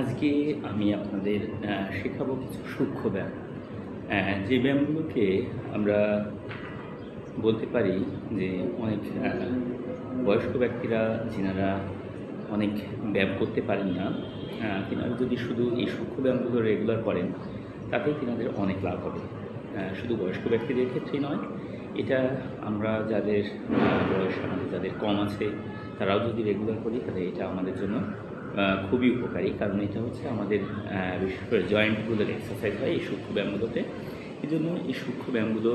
আজকে আমি আপনাদের শেখাবো কিছু সূক্ষ্ম ব্যায়াম। যে ব্যায়ামগুলোকে আমরা বলতে পারি যে অনেক বয়স্ক ব্যক্তিরা যিনারা অনেক ব্যায়াম করতে পারেন না, তিনারা যদি শুধু এই সূক্ষ্ম ব্যায়ামগুলো রেগুলার করেন তাতেই তিনাদের অনেক লাভ হবে। শুধু বয়স্ক ব্যক্তিদের ক্ষেত্রেই নয়, এটা আমরা যাদের বয়স আমাদের যাদের কম আছে তারাও যদি রেগুলার করি তাহলে এটা আমাদের জন্য খুবই উপকারী। কারণ এটা হচ্ছে আমাদের বিশেষ করে জয়েন্টগুলোর এক্সারসাইজ হয় এই সূক্ষ্ম ব্যায়ামগুলোতে। এই জন্য এই সূক্ষ্ম ব্যায়ামগুলো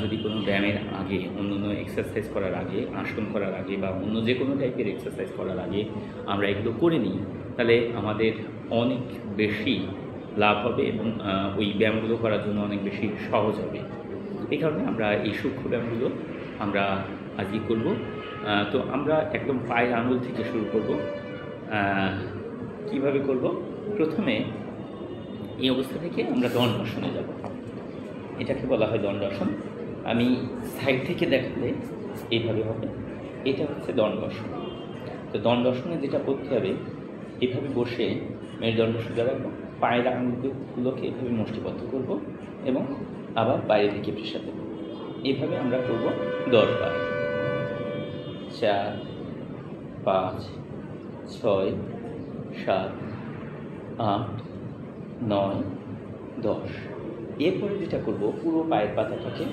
যদি কোনো ব্যায়ামের আগে, অন্য এক্সারসাইজ করার আগে, আসন করার আগে বা অন্য যে কোনো টাইপের এক্সারসাইজ করার আগে আমরা এগুলো করে নিই, তাহলে আমাদের অনেক বেশি লাভ হবে এবং ওই ব্যায়ামগুলো করার জন্য অনেক বেশি সহজ হবে। এই কারণে আমরা এই সূক্ষ্ম ব্যায়ামগুলো আমরা আজকে করব। তো আমরা একদম পায়ের আঙুল থেকে শুরু করব। কিভাবে করব? প্রথমে এই অবস্থা থেকে আমরা দণ্ডাসনে যাব। এটাকে বলা হয় দণ্ডাসন। আমি সাইড থেকে দেখালে এইভাবে হবে। এটা হচ্ছে দণ্ডাসন। তো দণ্ডাসনে যেটা করতে হবে, এভাবে বসে মেরুদণ্ড সোজা রাখবো, পায়ের আঙুলগুলোকে এভাবে মুষ্টিবদ্ধ করব এবং আবার বাইরে দিকে প্রেসার দেব। এইভাবে আমরা করব 10 বার। 4, 5, 6, 7, 8, 9, 10। এরপরে যেটা করব, পুরো পায়ের পাতাটাকে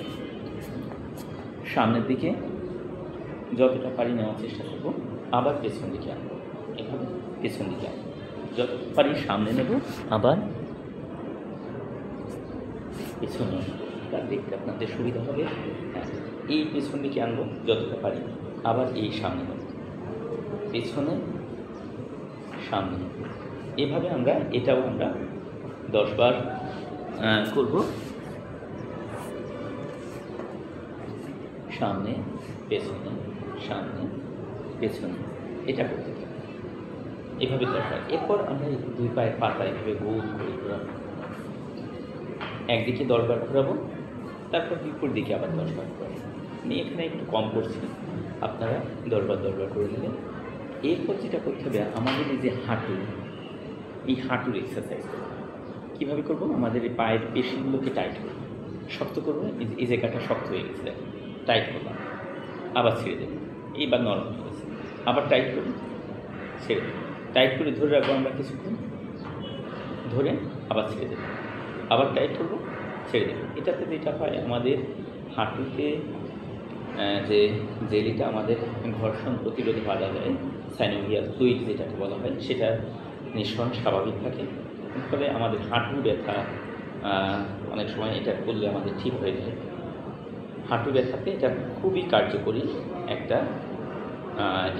সামনের দিকে যতটা পারি নেওয়ার চেষ্টা করব, আবার পেছন দিকে আনবো। এভাবে পেছন দিকে আনবো, যত পারি সামনে নেব, আবার পেছনে। তার দেখতে আপনাদের সুবিধা হবে। হ্যাঁ, এই পেছন দিকে আনবো যতটা পারি, আবার এই সামনে নেব, পেছনে সামনে নেব। এভাবে এটাও আমরা 10 বার করব। সামনে পেছনে, সামনে পেছনে, এটা করতে থাকবো এভাবে 10 বার। এরপর আমরা দুই পায়ের পাতা এভাবে গোল করে ঘোরাবো। একদিকে 10 বার ঘোরাবো, তারপর বিপরীত দিকে আবার 10 বার ঘোরাবো। আমি এখানে একটু কম করছি, আপনারা 10 বার করে নেবেন। এরপর যেটা করতে হবে, আমাদের এই যে হাঁটু, এই হাঁটুর এক্সারসাইজ করব। কীভাবে করব? আমাদের এই পায়ের পেশিগুলোকে টাইট করব, শক্ত করবো। এই জায়গাটা শক্ত হয়ে গেছে, টাইট করলাম, আবার ছেড়ে দেবো। এইবার নরম হয়ে গেছে, আবার টাইট করি, ছেড়ে দেবো। টাইট করে ধরে রাখবো আমরা কিছুক্ষণ, ধরে আবার ছেড়ে দেবো, আবার টাইট করবো, ছেড়ে দেবো। এটাতে যেটা হয়, আমাদের হাঁটুতে যে জেলিটা আমাদের ঘর্ষণ প্রতিরোধ বাধা দেয়, সাইনোভিয়াল ফ্লুইড যেটাকে বলা হয়, সেটা নিঃসরণ স্বাভাবিক থাকে। ফলে আমাদের হাঁটু ব্যথা অনেক সময় এটা করলে আমাদের ঠিক হয়ে যায়। হাঁটু ব্যথাতে এটা খুবই কার্যকরী একটা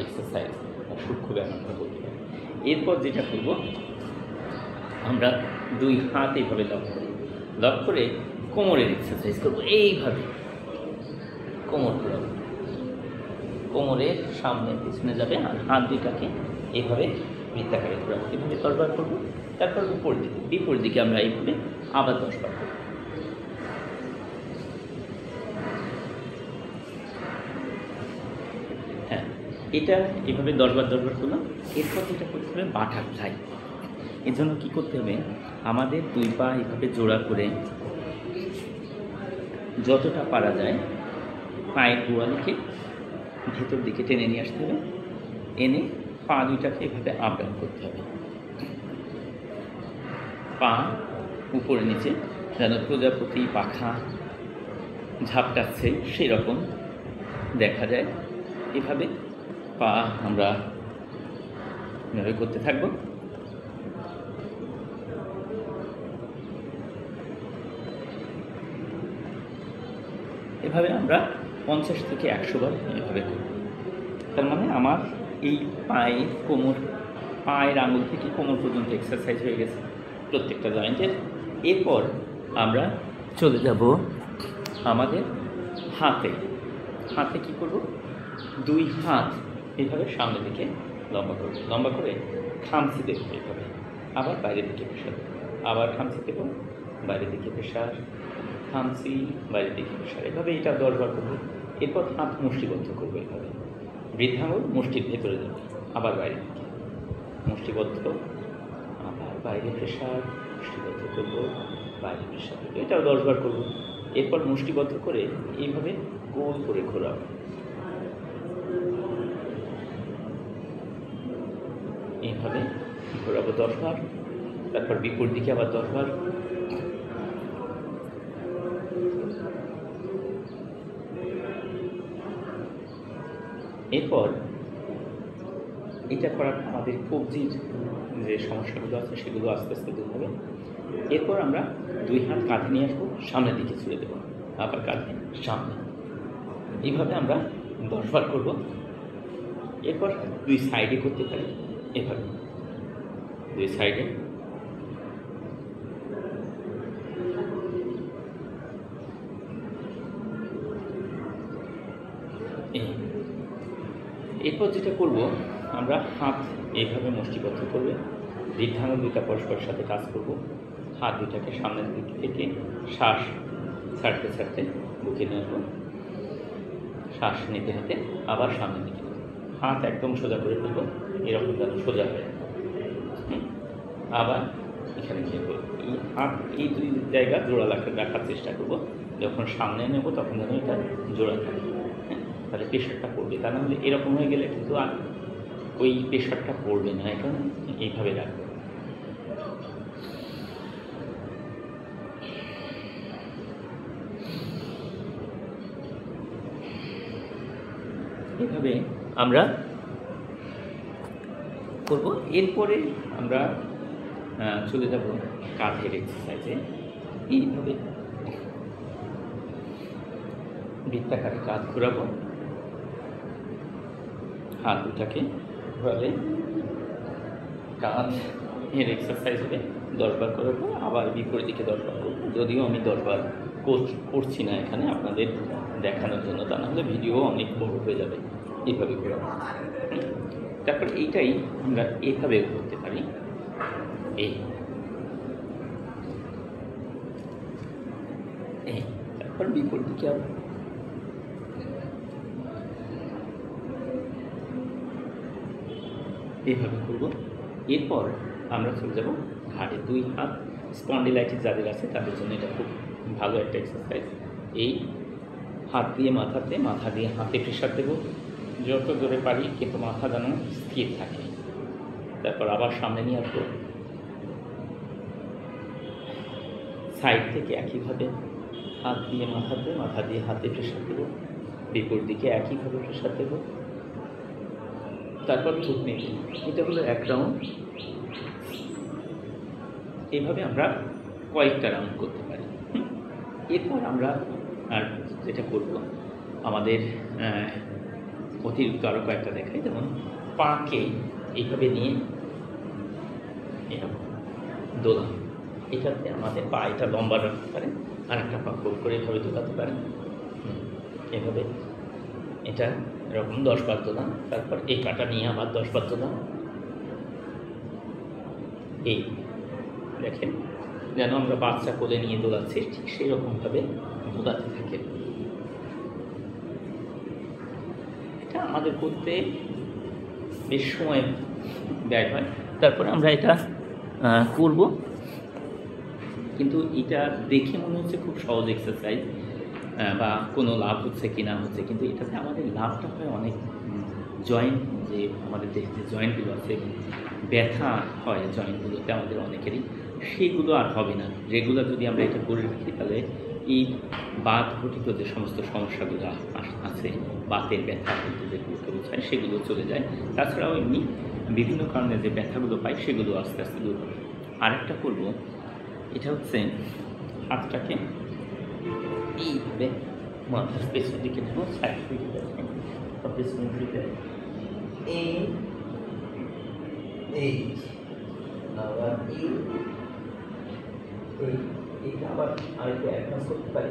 এক্সারসাইজ, সূক্ষ্ম ব্যায়াম আমরা বলতে পারি। এরপর যেটা করব, আমরা দুই হাত এইভাবে লক করে কোমরের এক্সারসাইজ করব। এইভাবে কোমর ঘোরাবো, কোমরের সামনে পিছনে যাবে, আর হাত দুইটাকে এইভাবে বৃত্তাকারে ঘোরাবো। এভাবে 10 বার করবো। তারপর বিপরীত দিকে আমরা এইভাবে আবার 10 বার করব। হ্যাঁ, এটা এইভাবে 10 বার করলাম। এরপর যেটা করতে হবে, বাটারফ্লাই। এর জন্য কী করতে হবে, আমাদের দুই পা এইভাবে জোড়া করে যতটা পারা যায় পায়ের গোড়ালিকে ভেতর দিকে টেনে নিয়ে আসতে হবে। এনে পা দুইটাকে এভাবে আপ ডাউন করতে হবে। পা উপরে নিচে, যেন প্রজাপতি পাখা ঝাপটাচ্ছে সেই রকম দেখা যায়। এভাবে পা আমরা এভাবে করতে থাকব। এভাবে আমরা 50 থেকে 100 বার এভাবে করব। তার মানে আমার এই পায়ের আঙুল থেকে কোমর পর্যন্ত এক্সারসাইজ হয়ে গেছে প্রত্যেকটা জয়েন্টের। এরপর আমরা চলে যাব আমাদের হাতে কী করব, দুই হাত এইভাবে সামনের দিকে লম্বা করে খামচি দেবো এইভাবে, আবার বাইরের দিকে প্রেশার দেবো, আবার খামচি দেবো, বাইরের দিকে প্রেশার, খামচি, বাইরের দিকে প্রেশার। এভাবে এটা 10 বার করবো। এরপর হাত মুষ্টিবদ্ধ করবো, এইভাবে বৃদ্ধাঙ্গুল মুষ্টির ভেতরে যাবে, আবার বাইরের দিকে মুষ্টিবদ্ধ, আবার বাইরে প্রেশার, মুষ্টিবদ্ধ করবো, বাইরে প্রেশার করবো, এটাও 10 বার করবো। এরপর মুষ্টিবদ্ধ করে এইভাবে গোল করে ঘোরাবো, এইভাবে ঘোরাবো 10 বার। তারপর বিপরীত দিকে আবার 10 বার। এরপর এটা করার আমাদের কবজির যে সমস্যাগুলো আছে সেগুলো আস্তে আস্তে দূর হবে। এরপর আমরা 2 হাত কাঁধে নিয়ে আসবো, সামনের দিকে ছুঁড়ে দেবো, আবার কাঁধে সামনে, এইভাবে আমরা 10 বার করবো। এরপর 2 সাইডে করতে পারি, এভাবে 2 সাইডে। এরপর যেটা করব, আমরা হাত এইভাবে মুষ্টিবদ্ধ করবে, দীর্ঘাঙ্গ দুটা পরস্পরের সাথে কাজ করব। হাত দুটাকে সামনের দিক থেকে শ্বাস ছাড়তে ছাড়তে বুকে নিয়ে আসবো, শ্বাস নিতে নিতে আবার সামনের দিকে হাত একদম সোজা করে ফেলবো, এরকম যেন সোজা হয়ে আবার এখানে নিয়ে করবো। এই হাত এই 2 জায়গা জোড়া রাখার চেষ্টা করব। যখন সামনে নেব তখন যেন এটা জোড়া থাকে, তাহলে প্রেশারটা পড়বে। তা নাহলে এরকম হয়ে গেলে কিন্তু আর ওই প্রেশারটা পড়বে না, এখন এইভাবে রাখবে। এইভাবে আমরা করব। এরপরে আমরা চলে যাব কাঁধের এক্সারসাইজে। এইভাবে বৃত্তাকারে কাঁধ ঘোরাবো, হাত দুটাকে ঘোরালে কাঁধ এর এক্সারসাইজ হবে। 10 বার করবো, আবার বিপরীত দিকে 10 বার করবো। যদিও আমি 10 বার করছি না এখানে আপনাদের দেখানোর জন্য, তা নাহলে ভিডিও অনেক বড় হয়ে যাবে। এইভাবে ঘোরাবো। তারপর এইটাই আমরা এইভাবেও করতে পারি। তারপর বিপরীত দিকে আবার এইভাবে করব। এরপর আমরা চলে যাব ঘাড়ে। 2 হাত স্পন্ডিলাইটিস যাদের আছে তাদের জন্য এটা খুব ভালো একটা এক্সারসাইজ। এই হাত দিয়ে মাথাতে, মাথা দিয়ে হাতে প্রেশার দেবো যত জোরে পারি, কিন্তু মাথা যেন স্থির থাকে। তারপর আবার সামনে নিয়ে আসবো, সাইড থেকে একইভাবে হাত দিয়ে মাথাতে, মাথা দিয়ে হাতে প্রেশার দেবো, বিপরীত দিকে একইভাবে প্রেশার দেবো। তারপর থুতনি, এটা হলো 1 রাউন্ড। এইভাবে আমরা কয়েকটা রাউন্ড করতে পারি। এরপর আমরা আর যেটা করব, আমাদের অতিরিক্ত আরও কয়েকটা দেখাই। যেমন পাকে এইভাবে নিয়ে এরকম দোলা, এটাতে আমাদের পা এটা লম্বা রাখতে পারেন, আর একটা পা গোল করে এভাবে দোলাতে পারেন। এভাবে এটা এরকম 10 বার দোলা। তারপর এই পাটা নিয়ে আবার 10 বার দোলা। এই দেখেন যেন আমরা বাচ্চা কোলে নিয়ে দোলাচ্ছি, ঠিক সেই রকমভাবে দোলাতে থাকে। এটা আমাদের করতে বেশ সময় ব্যয় হয়। তারপরে আমরা এটা করব, কিন্তু এটা দেখে মনে হচ্ছে খুব সহজ এক্সারসাইজ বা কোনো লাভ হচ্ছে কি না হচ্ছে, কিন্তু এটাতে আমাদের লাভটা হয় অনেক। জয়েন্ট যে আমাদের দেহে যে জয়েন্টগুলো আছে, ব্যথা হয় জয়েন্টগুলোতে আমাদের অনেকেরই, সেগুলো আর হবে না। রেগুলার যদি আমরা এটা করে রাখি, তাহলে এই বাত ঘটিত যে সমস্ত সমস্যাগুলো আছে, বাতের ব্যথা কিন্তু যেগুলোকে বোঝায়, সেগুলো চলে যায়। তাছাড়াও এমনি বিভিন্ন কারণে যে ব্যথাগুলো পাই, সেগুলো আস্তে আস্তে দূর হবে। আরেকটা করব, এটা হচ্ছে হাতটাকে এইভাবে মাথার পেছনের দিকে নেব, সাইড দিকে দেখেন, পেছনের দিকে আবার এইটা আবার আরেকটু অ্যাডভান্স করতে পারি।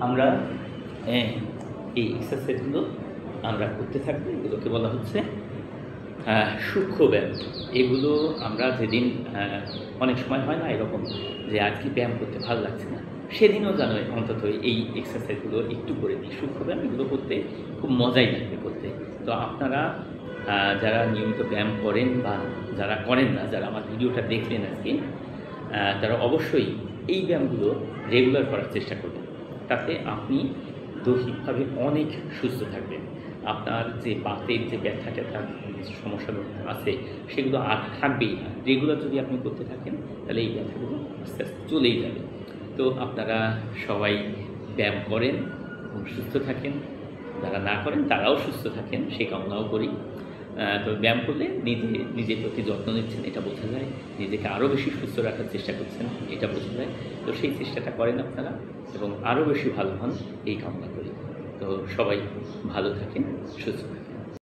আমরা এই এক্সারসাইজগুলো আমরা করতে থাকবো। এগুলোকে বলা হচ্ছে সূক্ষ্ম ব্যায়াম এগুলো আমরা যেদিন অনেক সময় হয় না এরকম যে আজকে ব্যায়াম করতে ভালো লাগছে না, সেদিনও জানো অন্তত এই এক্সারসাইজগুলো একটু করে দিই। সূক্ষ্ম ব্যায়াম এগুলো করতে খুব মজাই লাগবে করতে। তো আপনারা যারা নিয়মিত ব্যায়াম করেন বা যারা করেন না, যারা আমার ভিডিওটা দেখলেন আজকে, তারা অবশ্যই এই ব্যায়ামগুলো রেগুলার করার চেষ্টা করবেন। তাতে আপনি দৈহিকভাবে অনেক সুস্থ থাকবেন। আপনার যে বাতের যে ব্যথা ট্যাথার যে সমস্যাগুলো আছে সেগুলো আর থাকবেই না। রেগুলার যদি আপনি করতে থাকেন তাহলে এই ব্যথাগুলো আস্তে আস্তে চলেই যাবে। তো আপনারা সবাই ব্যায়াম করেন এবং সুস্থ থাকেন, যারা না করেন তারাও সুস্থ থাকেন সেই কামনাও করি। তো ব্যায়াম করলে নিজের প্রতি যত্ন নিচ্ছেন এটা বোঝা যায়, নিজেকে আরও বেশি সুস্থ রাখার চেষ্টা করছেন এটা বোঝা যায়। তো সেই চেষ্টাটা করেন আপনারা এবং আরও বেশি ভালো হন এই কামনা করি। তো সবাই ভালো থাকেন, সুস্থ থাকেন।